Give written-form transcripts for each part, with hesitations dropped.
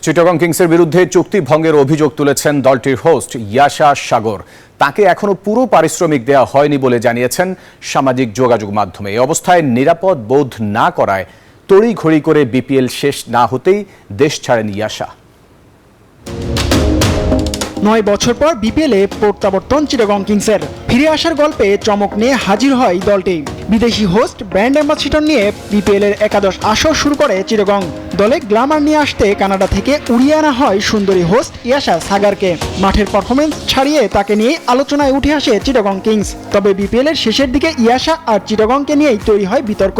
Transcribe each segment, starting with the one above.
চিটাগং কিংসের বিরুদ্ধে চুক্তি ভঙ্গের অভিযোগ তুলেছেন দলটির হোস্ট ইয়াশা সাগর। তাকে এখনো পুরো পারিশ্রমিক দেওয়া হয়নি বলে জানিয়েছেন সামাজিক যোগাযোগ মাধ্যমে। এই অবস্থায় নিরাপদ বোধ না করায় তড়িঘড়ি করে বিপিএল শেষ না হতেই দেশ ছাড়েন ইয়াশা। ৯ বছর পর বিপিএলে প্রত্যাবর্তন চিটাগং কিংসের। ফিরে আসার গল্পে চমক নিয়ে হাজির হয় দলটি। বিদেশি হোস্ট ব্র্যান্ড অ্যাম্বাসিডর নিয়ে বিপিএলের একাদশ আসর শুরু করে চিটাগং। দলে গ্ল্যামার নিয়ে আসতে কানাডা থেকে উড়িয়ে আনা হয় সুন্দরী হোস্ট ইয়াশা সাগরকে। মাঠের পারফরমেন্স ছাড়িয়ে তাকে নিয়ে আলোচনায় উঠে আসে চিটাগং কিংস। তবে বিপিএলের শেষের দিকে ইয়াশা আর চিটাগংকে নিয়েই তৈরি হয় বিতর্ক।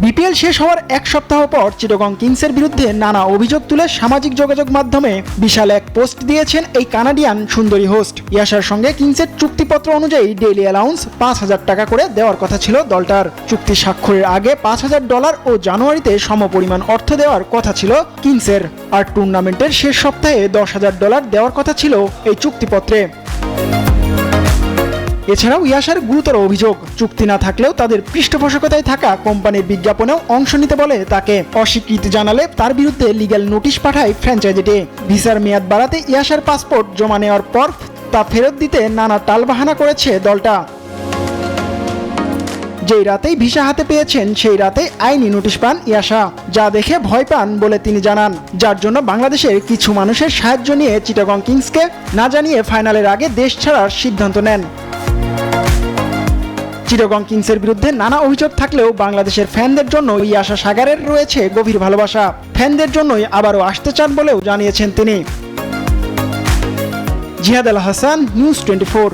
বিপিএল শেষ হওয়ার এক সপ্তাহ পর চিটাগং কিংসের বিরুদ্ধে নানা অভিযোগ তুলে সামাজিক যোগাযোগ মাধ্যমে বিশাল এক পোস্ট দিয়েছেন এই কানাডিয়ান সুন্দরী হোস্ট। ইয়াশার সঙ্গে কিংসের চুক্তিপত্র অনুযায়ী ডেইলি অ্যালাউন্স ৫,০০০ টাকা করে দেওয়ার কথা ছিল দলটার। চুক্তি স্বাক্ষরের আগে $৫,০০০ ও জানুয়ারিতে সমপরিমাণ অর্থ দেওয়ার কথা ছিল কিংসের। আর টুর্নামেন্টের শেষ সপ্তাহে $১০,০০০ দেওয়ার কথা ছিল এই চুক্তিপত্রে। এছাড়াও ইয়াশার গুরুতর অভিযোগ, চুক্তি না থাকলেও তাদের পৃষ্ঠপোষকতায় থাকা কোম্পানির বিজ্ঞাপনেও অংশ নিতে বলে তাকে। অস্বীকৃতি জানালে তার বিরুদ্ধে লিগ্যাল নোটিশ পাঠায় ফ্র্যাঞ্চাইজিটি। ভিসার মেয়াদ বাড়াতে ইয়াশার পাসপোর্ট জমা নেওয়ার পর তা ফেরত দিতে নানা টালবাহানা করেছে দলটা। যেই রাতেই ভিসা হাতে পেয়েছেন সেই রাতেই আইনি নোটিশ পান ইয়াশা, যা দেখে ভয় পান বলে তিনি জানান। যার জন্য বাংলাদেশের কিছু মানুষের সাহায্য নিয়ে চিটাগং কিংসকে না জানিয়ে ফাইনালের আগে দেশ ছাড়ার সিদ্ধান্ত নেন। চিটাগং কিংসের বিরুদ্ধে নানা অভিযোগ থাকলেও বাংলাদেশের ফ্যানদের জন্য ইয়াশা সাগরের রয়েছে গভীর ভালোবাসা। ফ্যানদের জন্যই আবারও আসতে চান বলেও জানিয়েছেন তিনি। জিহাদ আল হাসান, নিউজ 24।